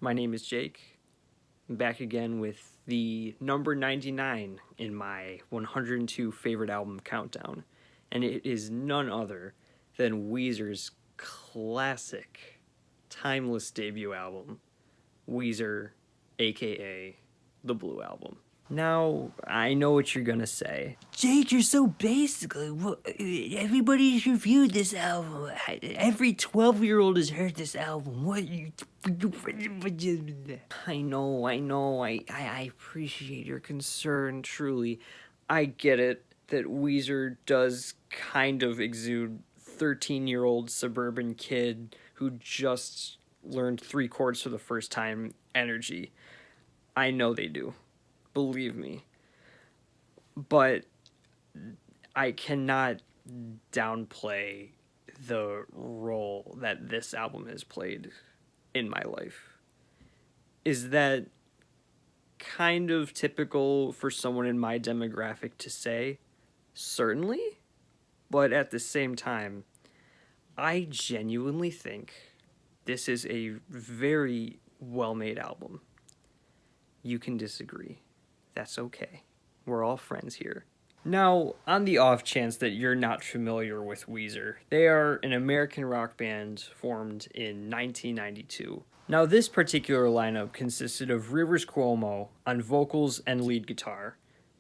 My name is Jake. I'm back again with the number 99 in my 102 favorite album countdown, and it is none other than Weezer's classic, timeless debut album, Weezer, aka The Blue Album. Now, I know what you're gonna say. Jake, you're so basic. Everybody's reviewed this album. Every 12-year-old has heard this album. What you... I know. I appreciate your concern, truly. I get it that Weezer does kind of exude 13-year-old suburban kid who just learned 3 chords for the first time energy. I know they do. Believe me. But I cannot downplay the role that this album has played in my life. Is that kind of typical for someone in my demographic to say? Certainly. But at the same time, I genuinely think this is a very well-made album. You can disagree. That's okay. We're all friends here. Now, on the off chance that you're not familiar with Weezer, they are an American rock band formed in 1992. Now, this particular lineup consisted of Rivers Cuomo on vocals and lead guitar,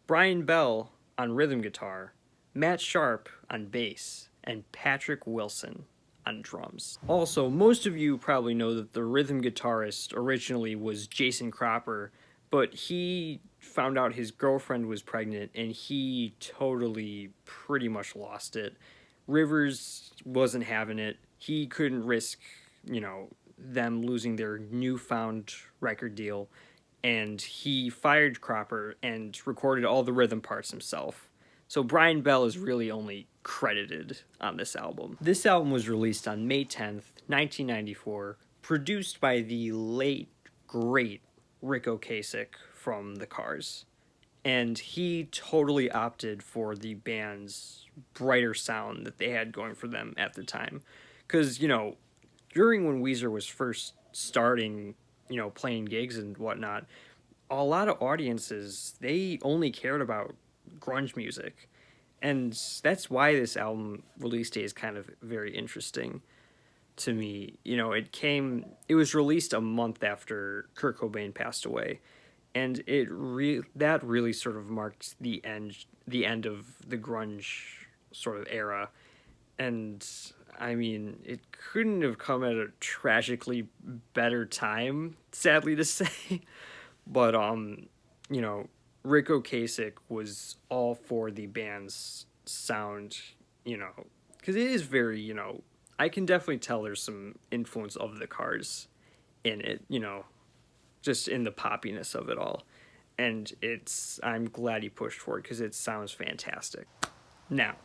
Brian Bell on rhythm guitar, Matt Sharp on bass, and Patrick Wilson on drums. Also, most of you probably know that the rhythm guitarist originally was Jason Cropper, but he found out his girlfriend was pregnant and he totally pretty much lost it. Rivers wasn't having it. He couldn't risk, them losing their newfound record deal, and he fired Cropper and recorded all the rhythm parts himself. So Brian Bell is really only credited on this album. This album was released on May 10th, 1994, produced by the late, great Rick Ocasek from The Cars. And he totally opted for the band's brighter sound that they had going for them at the time. Because, during when Weezer was first starting, playing gigs and whatnot, a lot of audiences, they only cared about grunge music. And that's why this album release date is kind of very interesting to me. It was released a month after Kurt Cobain passed away. And that really sort of marked the end of the grunge sort of era. And I mean, it couldn't have come at a tragically better time, sadly to say. But Rick Ocasek was all for the band's sound, because it is very, I can definitely tell there's some influence of the Cars in it, just in the poppiness of it all. And I'm glad he pushed for it because it sounds fantastic. Now,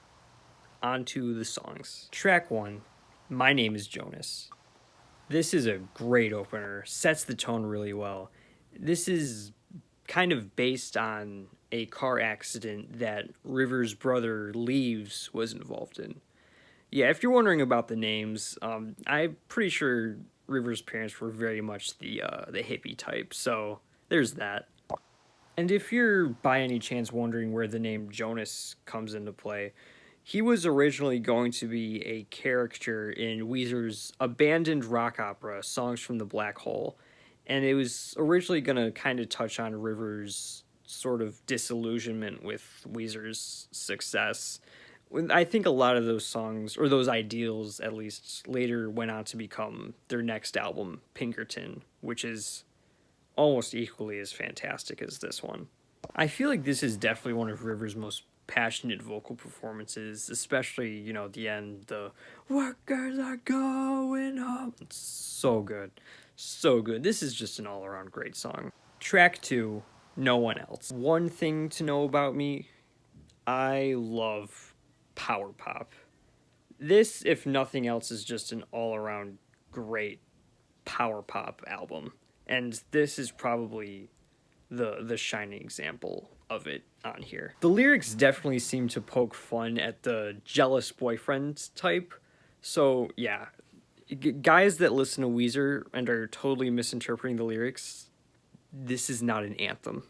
on to the songs. Track 1, My Name is Jonas. This is a great opener, sets the tone really well. This is kind of based on a car accident that Rivers' brother Leaves was involved in. Yeah, if you're wondering about the names, I'm pretty sure Rivers' parents were very much the hippie type, so there's that. And if you're by any chance wondering where the name Jonas comes into play, he was originally going to be a character in Weezer's abandoned rock opera, Songs from the Black Hole, and it was originally going to kind of touch on Rivers' sort of disillusionment with Weezer's success. I think a lot of those songs, or those ideals at least, later went on to become their next album, Pinkerton, which is almost equally as fantastic as this one. I feel like this is definitely one of Rivers' most passionate vocal performances, especially, the end, the workers are going home. It's so good. So good. This is just an all-around great song. Track 2, No One Else. One thing to know about me, I love power pop. This, if nothing else, is just an all-around great power pop album. And this is probably the shining example of it on here. The lyrics definitely seem to poke fun at the jealous boyfriend type. So, yeah, guys that listen to Weezer and are totally misinterpreting the lyrics, this is not an anthem.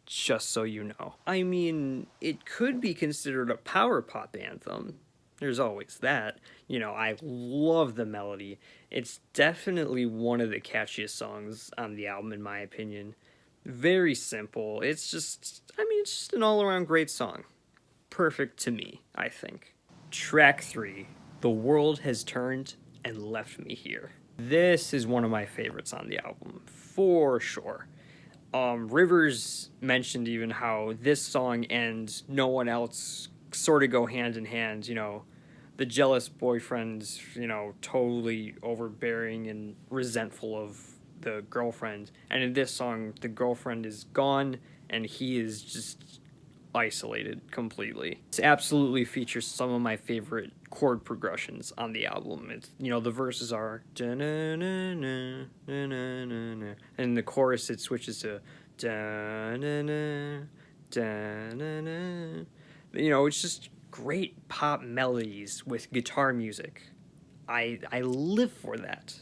Just so you know. I mean, it could be considered a power pop anthem. There's always that. I love the melody. It's definitely one of the catchiest songs on the album, in my opinion. Very simple. It's just an all around great song. Perfect to me, I think. Track 3, The World Has Turned and Left Me Here. This is one of my favorites on the album, for sure. Rivers mentioned even how this song and No One Else sort of go hand in hand, the jealous boyfriend's, totally overbearing and resentful of the girlfriend. And in this song, the girlfriend is gone and he is just isolated completely. It absolutely features some of my favorite chord progressions on the album. It's, the verses are da-na-na-na, da-na-na-na, and the chorus it switches to da-na-na, da-na-na. It's just great pop melodies with guitar music. I live for that.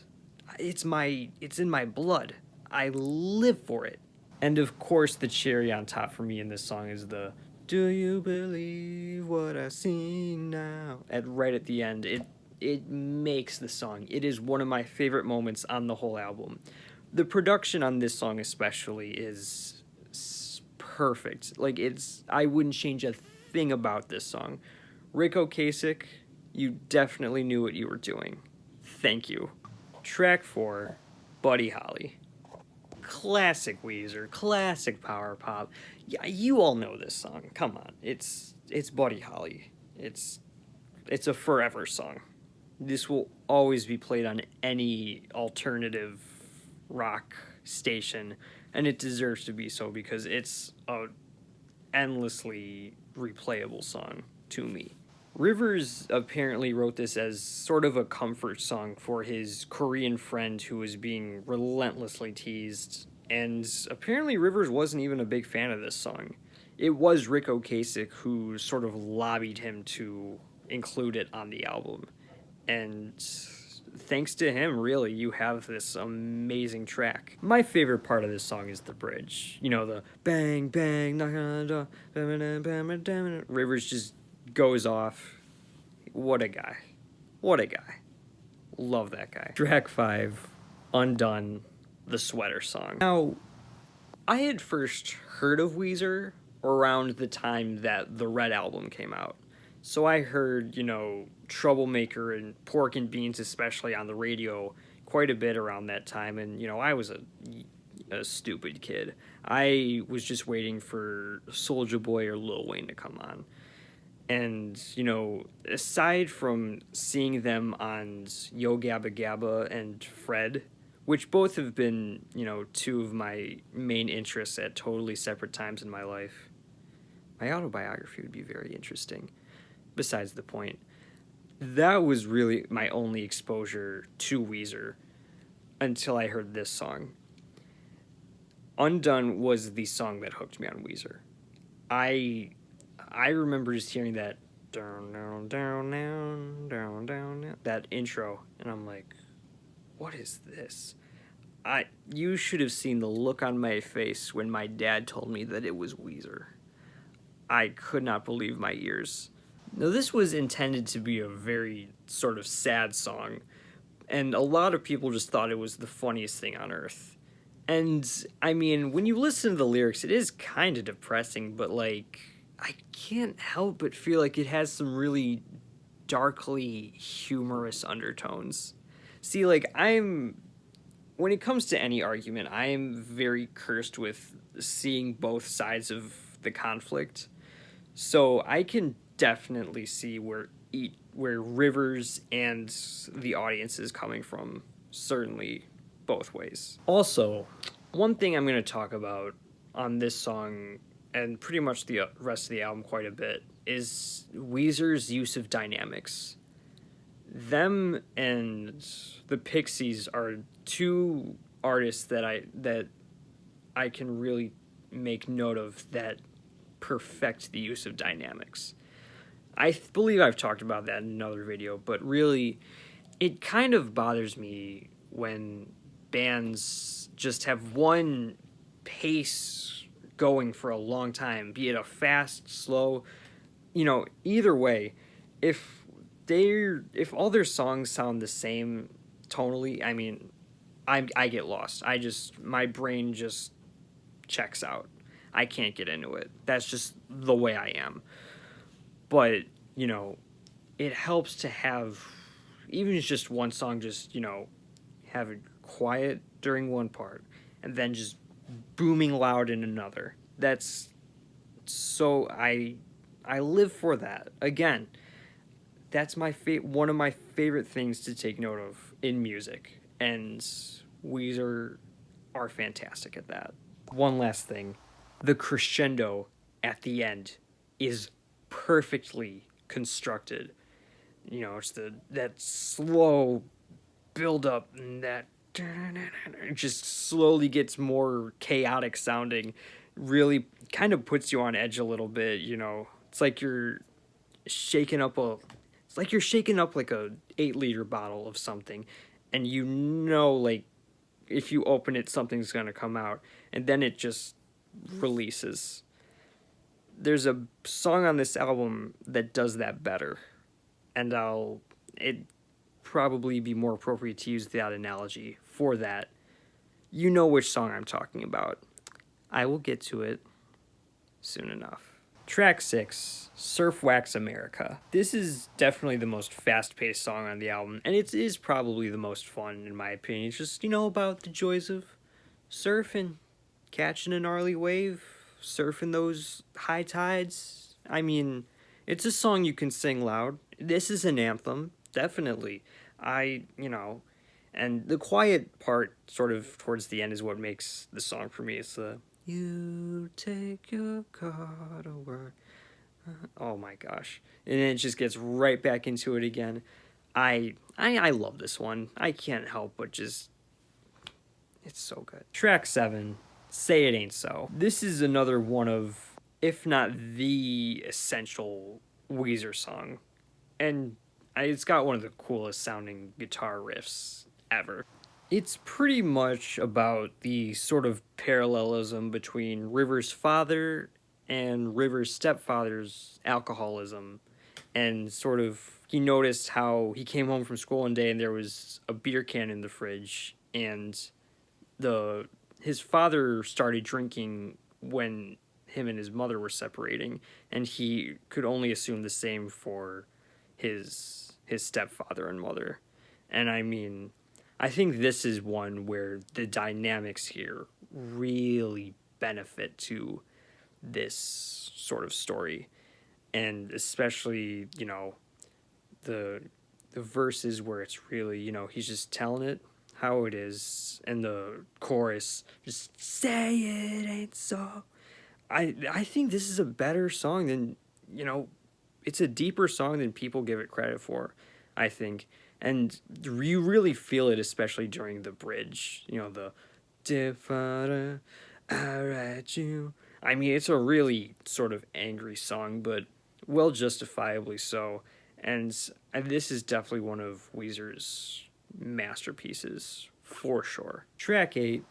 It's in my blood. I live for it. And of course, the cherry on top for me in this song is the "Do you believe what I see now?" Right at the end. It makes the song. It is one of my favorite moments on the whole album. The production on this song especially is perfect. I wouldn't change a thing about this song. Rick Ocasek, you definitely knew what you were doing. Thank you. Track 4, Buddy Holly. Classic Weezer, classic power pop. Yeah, you all know this song. Come on, it's Buddy Holly. It's a forever song. This will always be played on any alternative rock station, and it deserves to be so because it's a endlessly replayable song to me. Rivers apparently wrote this as sort of a comfort song for his Korean friend who was being relentlessly teased, and apparently Rivers wasn't even a big fan of this song. It was Rick Ocasek who sort of lobbied him to include it on the album, and thanks to him, really, you have this amazing track. My favorite part of this song is the bridge. The bang, bang, knock on the door, Rivers just goes off. What a guy. What a guy. Love that guy. Track 5, Undone, the Sweater Song. Now, I had first heard of Weezer around the time that the Red Album came out. So I heard, Troublemaker and Pork and Beans especially on the radio quite a bit around that time. And, I was a stupid kid. I was just waiting for Soulja Boy or Lil Wayne to come on. And, aside from seeing them on Yo Gabba Gabba and Fred, which both have been, two of my main interests at totally separate times in my life, my autobiography would be very interesting. Besides the point, that was really my only exposure to Weezer until I heard this song. Undone was the song that hooked me on Weezer. I remember just hearing that down, down, down, down, down, down, that intro, and I'm like, what is this? You should have seen the look on my face when my dad told me that it was Weezer. I could not believe my ears. Now, this was intended to be a very sort of sad song, and a lot of people just thought it was the funniest thing on earth. And, when you listen to the lyrics, it is kind of depressing, but, I can't help but feel like it has some really darkly humorous undertones. See, when it comes to any argument, I am very cursed with seeing both sides of the conflict. So I can definitely see where Rivers and the audience is coming from, certainly both ways. Also, one thing I'm going to talk about on this song and pretty much the rest of the album quite a bit is Weezer's use of dynamics. Them and the Pixies are two artists that I can really make note of that perfect the use of dynamics. I believe I've talked about that in another video, but really, it kind of bothers me when bands just have one pace going for a long time, be it a fast, slow, either way, if if all their songs sound the same tonally, I mean, I get lost. My brain just checks out. I can't get into it. That's just the way I am. But, it helps to have even just one song just, have it quiet during one part and then just booming loud in another. That's so I live for that. Again, that's one of my favorite things to take note of in music, and Weezer are fantastic at that. One last thing, the crescendo at the end is perfectly constructed. It's that slow build up and that it just slowly gets more chaotic sounding. Really kind of puts you on edge a little bit. It's like you're shaking up a it's like you're shaking up like a 8-liter bottle of something, and like if you open it something's gonna come out, and then it just releases. There's a song on this album that does that better, and it probably be more appropriate to use that analogy for that. You know which song I'm talking about. I will get to it soon enough. Track 6, Surf Wax America. This is definitely the most fast-paced song on the album, and it is probably the most fun, in my opinion. It's just, about the joys of surfing, catching a gnarly wave, surfing those high tides. I mean, it's a song you can sing loud. This is an anthem, definitely. And the quiet part sort of towards the end is what makes the song for me. It's the you take your car to work. Oh my gosh. And then it just gets right back into it again. I love this one. I can't help but just it's so good. Track 7, Say It Ain't So. This is another one of, if not the essential Weezer song. And it's got one of the coolest sounding guitar riffs ever. It's pretty much about the sort of parallelism between River's father and River's stepfather's alcoholism. And sort of, he noticed how he came home from school one day and there was a beer can in the fridge, and his father started drinking when him and his mother were separating, and he could only assume the same for his stepfather and mother. And I mean, I think this is one where the dynamics here really benefit to this sort of story. And especially, the verses where it's really, he's just telling it how it is, and the chorus, just say it ain't so. I think this is a better song than, it's a deeper song than people give it credit for, I think. And you really feel it, especially during the bridge. The Defada, I write you. I mean, it's a really sort of angry song, but well justifiably so. And this is definitely one of Weezer's masterpieces, for sure. Track 8,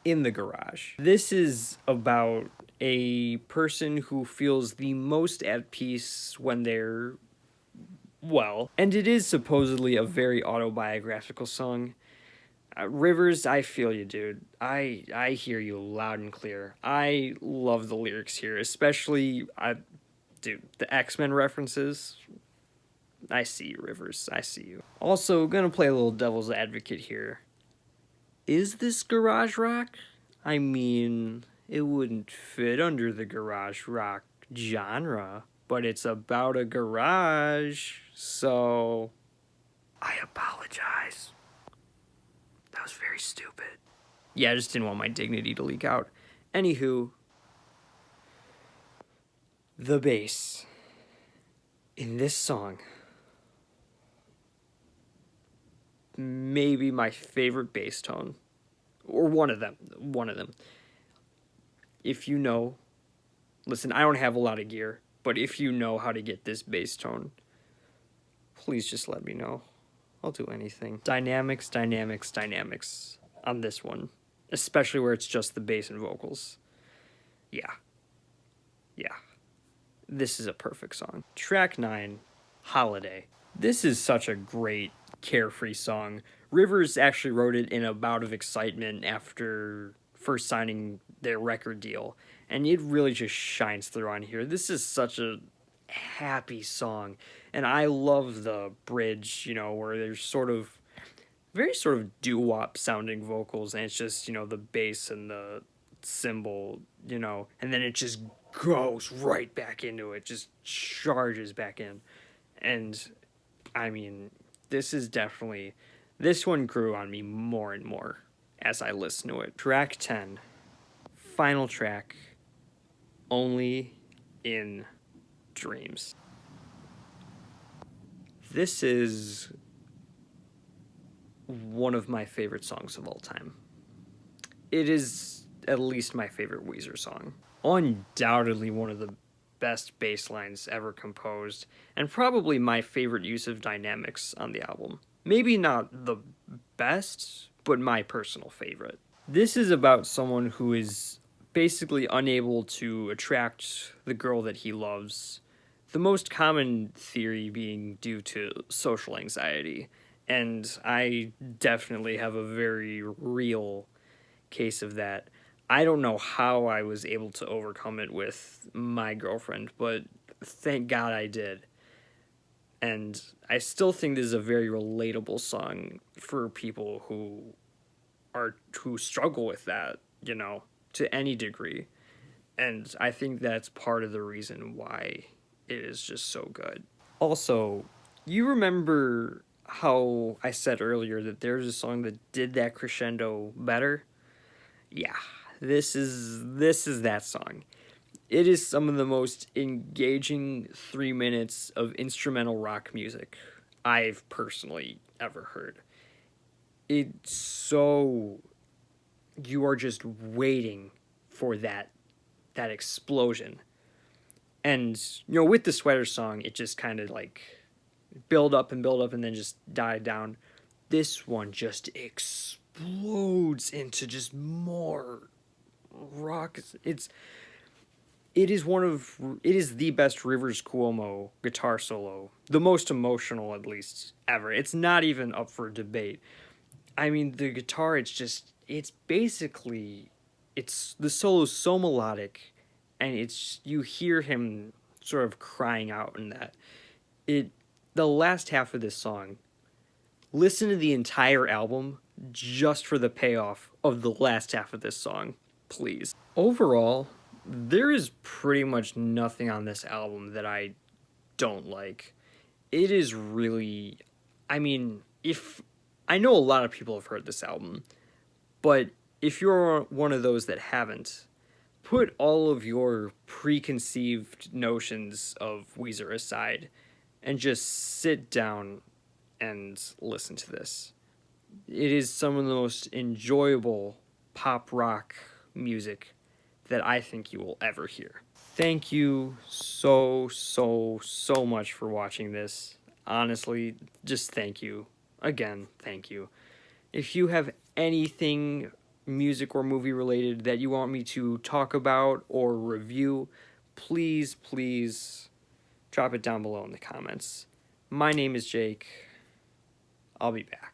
In the Garage. This is about a person who feels the most at peace when they're well, and it is supposedly a very autobiographical song. Rivers, I feel you, dude. I hear you loud and clear. I love the lyrics here, especially, dude, the X-Men references. I see you, Rivers. I see you. Also, gonna play a little devil's advocate here. Is this garage rock? I mean, it wouldn't fit under the garage rock genre, but it's about a garage, so I apologize. That was very stupid. Yeah, I just didn't want my dignity to leak out. Anywho, the bass in this song, maybe my favorite bass tone, or one of them. If you know, listen, I don't have a lot of gear, but if you know how to get this bass tone, please just let me know. I'll do anything. Dynamics, dynamics, dynamics on this one, especially where it's just the bass and vocals. Yeah. This is a perfect song. Track 9, Holiday. This is such a great, carefree song. Rivers actually wrote it in a bout of excitement after first signing their record deal, and it really just shines through on here. This is such a happy song, and I love the bridge, where there's very sort of doo-wop sounding vocals, and it's just, the bass and the cymbal, and then it just goes right back into it, just charges back in. And I mean, this one grew on me more and more as I listened to it. Track 10, final track, Only in Dreams. This is one of my favorite songs of all time. It is at least my favorite Weezer song. Undoubtedly one of the best bass lines ever composed, and probably my favorite use of dynamics on the album. Maybe not the best, but my personal favorite. This is about someone who is basically unable to attract the girl that he loves. The most common theory being due to social anxiety, and I definitely have a very real case of that. I don't know how I was able to overcome it with my girlfriend, but thank God I did. And I still think this is a very relatable song for people who struggle with that, to any degree. And I think that's part of the reason why it is just so good. Also, you remember how I said earlier that there's a song that did that crescendo better? Yeah, this is that song. It is some of the most engaging 3 minutes of instrumental rock music I've personally ever heard. It's so, you are just waiting for that explosion. And, with the Sweater song, it just kind of like build up and then just died down. This one just explodes into just more rock. It is the best Rivers Cuomo guitar solo, the most emotional at least ever. It's not even up for debate. I mean, the guitar, the solo's so melodic, and you hear him sort of crying out in that. The last half of this song, listen to the entire album just for the payoff of the last half of this song, please. Overall, there is pretty much nothing on this album that I don't like. It is really, I know a lot of people have heard this album, but if you're one of those that haven't, put all of your preconceived notions of Weezer aside and just sit down and listen to this. It is some of the most enjoyable pop rock music that I think you will ever hear. Thank you so much for watching this. Honestly, just thank you. Again, thank you. If you have anything music or movie related that you want me to talk about or review, please drop it down below in the comments. My name is Jake. I'll be back.